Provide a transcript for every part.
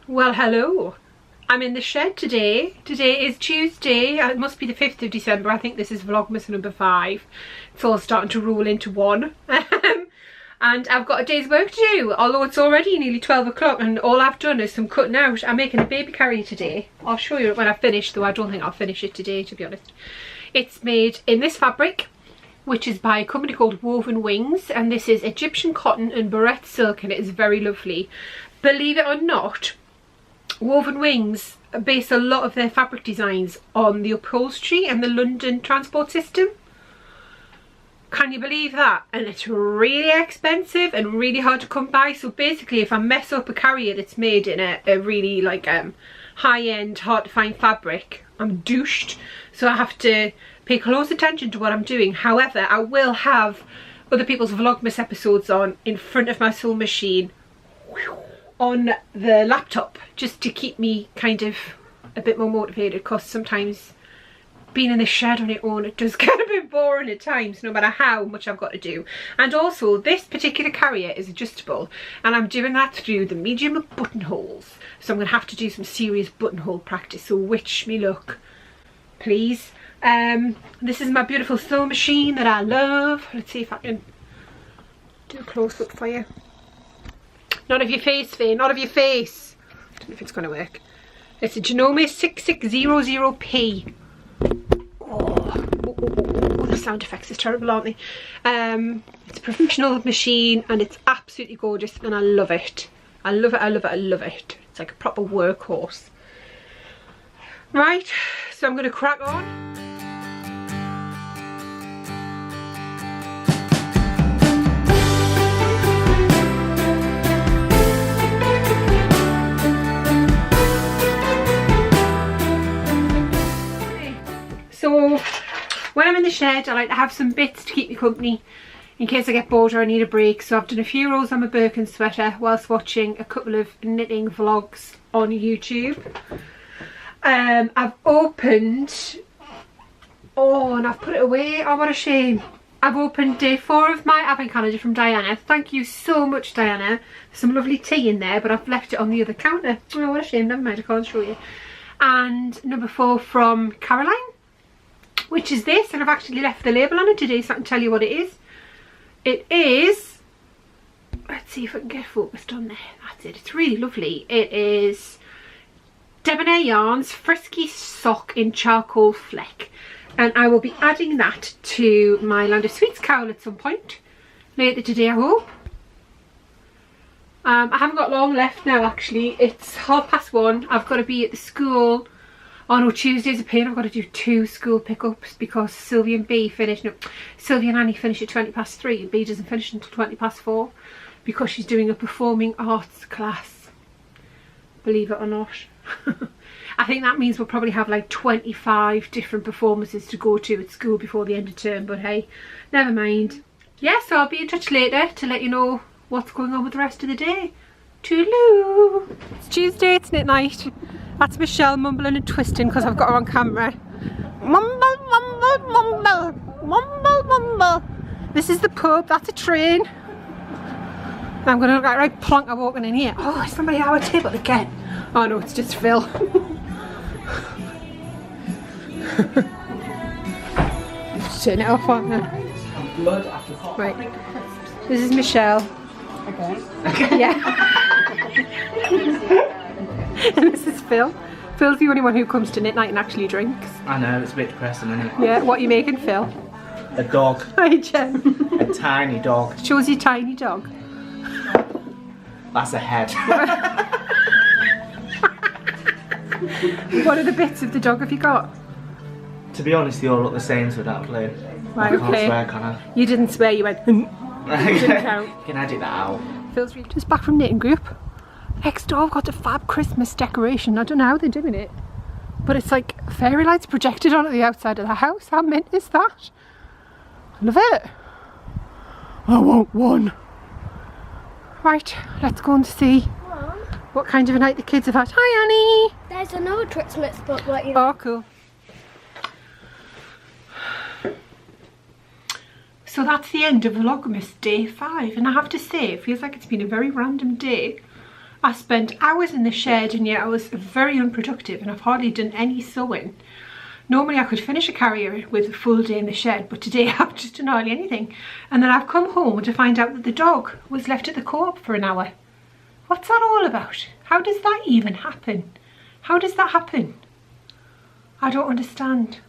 Well, hello. I'm in the shed today. Today is Tuesday. It must be the 5th of December. I think this is Vlogmas number 5. It's all starting to roll into one. And I've got a day's work to do, although it's already nearly 12 o'clock and all I've done is some cutting out. I'm making a baby carrier today. I'll show you it when I finish, though I don't think I'll finish it today, to be honest. It's made in this fabric, which is by a company called Woven Wings, and this is Egyptian cotton and barrette silk, and it is very lovely. Believe it or not, Woven Wings base a lot of their fabric designs on the upholstery and the London transport system. Can you believe that? And it's really expensive and really hard to come by. So basically, if I mess up a carrier that's made in a really like high-end, hard to find fabric, I'm douched. So I have to pay close attention to what I'm doing. However, I will have other people's Vlogmas episodes on in front of my sewing machine on the laptop, just to keep me kind of a bit more motivated, because sometimes being in the shed on your own, it does get a bit boring at times, no matter how much I've got to do. And also, this particular carrier is adjustable, and I'm doing that through the medium of buttonholes. So I'm going to have to do some serious buttonhole practice, so wish me luck, please. This is my beautiful sewing machine that I love. Let's see if I can do a close-up for you. Not of your face, Faye, not of your face. I don't know if it's going to work. It's a Genome 6600P. Oh, the sound effects is terrible, aren't they? It's a professional machine and it's absolutely gorgeous and I love it. I love it, I love it, I love it. It's like a proper workhorse. Right, so I'm going to crack on. So when I'm in the shed, I like to have some bits to keep me company in case I get bored or I need a break. So I've done a few rows on my Birkin sweater whilst watching a couple of knitting vlogs on YouTube. I've opened, oh, and I've put it away. Oh, what a shame. I've opened day 4 of my advent calendar from Diana. Thank you so much, Diana. There's some lovely tea in there, but I've left it on the other counter. Oh, what a shame. Never mind, I can't show you. And number 4 from Caroline, which is this, and I've actually left the label on it today so I can tell you what it is. It is, let's see if I can get focused on there. That's it. It's really lovely. It is Debonair Yarns Frisky Sock in Charcoal Fleck, and I will be adding that to my Land of Sweets cowl at some point later today, I hope. I haven't got long left now, actually. It's 1:30. I've got to be at the school. Oh no, Tuesday's a pain. I've got to do 2 school pickups because Sylvie and B finish. No, Sylvie and Annie finish at 3:20 and B doesn't finish until 4:20 because she's doing a performing arts class. Believe it or not. I think that means we'll probably have like 25 different performances to go to at school before the end of term, but hey, never mind. Yeah, so I'll be in touch later to let you know what's going on with the rest of the day. Toodaloo! It's Tuesday, it's knit night. That's Michelle mumbling and twisting because I've got her on camera. Mumble, mumble, mumble, mumble, mumble. This is the pub, that's a train. I'm going to look like right plonker walking in here. Oh, is somebody at our table again? Oh no, it's just Phil. Turn it off on her. Right, this is Michelle. Okay. Yeah. And this is Phil. Phil's the only one who comes to knit night and actually drinks. I know, it's a bit depressing, isn't it? Yeah, what are you making, Phil? A dog. Hi, Jen. A tiny dog. Shows your tiny dog. That's a head. What other bits of the dog have you got? To be honest, they all look the same, so don't play. Right, I can't okay. swear, can I? You didn't swear, you went. Didn't count. You can edit that out. Phil's just back from knitting group. Next door, I've got a fab Christmas decoration. I don't know how they're doing it, but it's like fairy lights projected onto the outside of the house. How mint is that? I love it. I want one. Right, let's go and see what kind of a night the kids have had. Hi, Annie. There's another Christmas book like you know. Oh, cool. So that's the end of Vlogmas day 5, and I have to say it feels like it's been a very random day. I spent hours in the shed and yet I was very unproductive and I've hardly done any sewing. Normally I could finish a carrier with a full day in the shed, but today I've just done hardly anything. And then I've come home to find out that the dog was left at the co-op for an hour. What's that all about? How does that even happen? How does that happen? I don't understand.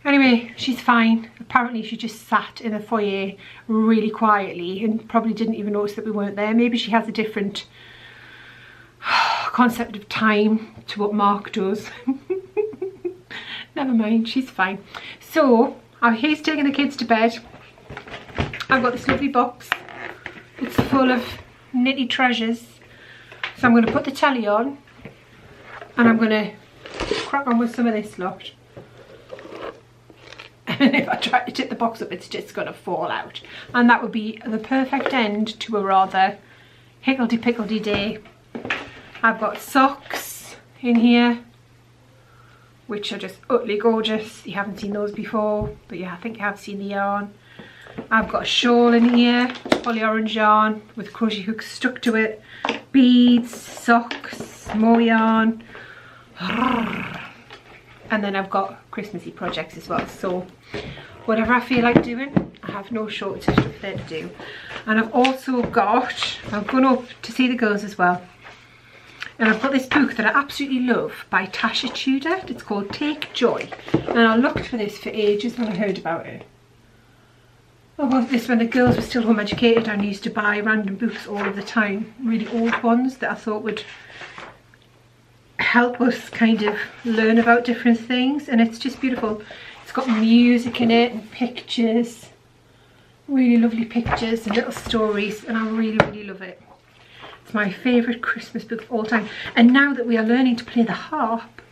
Anyway, she's fine. Apparently she just sat in the foyer really quietly and probably didn't even notice that we weren't there. Maybe she has a different concept of time to what Mark does. Never mind, she's fine. So, he's taking the kids to bed. I've got this lovely box. It's full of nitty treasures. So I'm going to put the telly on and I'm going to crack on with some of this lot. And if I try to tip the box up, it's just going to fall out. And that would be the perfect end to a rather higgledy-piggledy day. I've got socks in here, which are just utterly gorgeous. You haven't seen those before, but yeah, I think you have seen the yarn. I've got a shawl in here, poly orange yarn with crochet hooks stuck to it, beads, socks, more yarn. And then I've got Christmassy projects as well, so whatever I feel like doing, I have no shortage of stuff there to do. And I've also got, I've gone up to see the girls as well, and I've got this book that I absolutely love by Tasha Tudor. It's called Take Joy, and I looked for this for ages when I heard about it. I bought this when the girls were still home educated and I used to buy random books all of the time, really old ones that I thought would help us kind of learn about different things, and it's just beautiful. It's got music in it and pictures, really lovely pictures and little stories, and I really love it. It's my favourite Christmas book of all time, and now that we are learning to play the harp,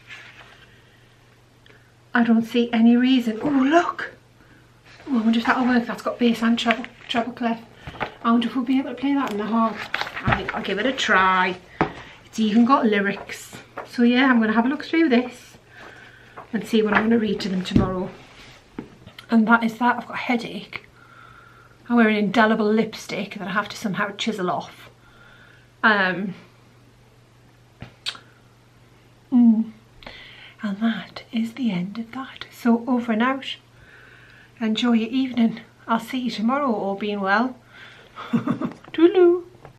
I don't see any reason. Oh look! Oh, I wonder if that'll work. That's got bass and treble clef. I wonder if we'll be able to play that on the harp. I think I'll give it a try. It's even got lyrics. So yeah, I'm going to have a look through this and see what I'm going to read to them tomorrow. And that is that. I've got a headache. I wear an indelible lipstick that I have to somehow chisel off. And that is the end of that. So over and out. Enjoy your evening. I'll see you tomorrow, all being well. Toodaloo.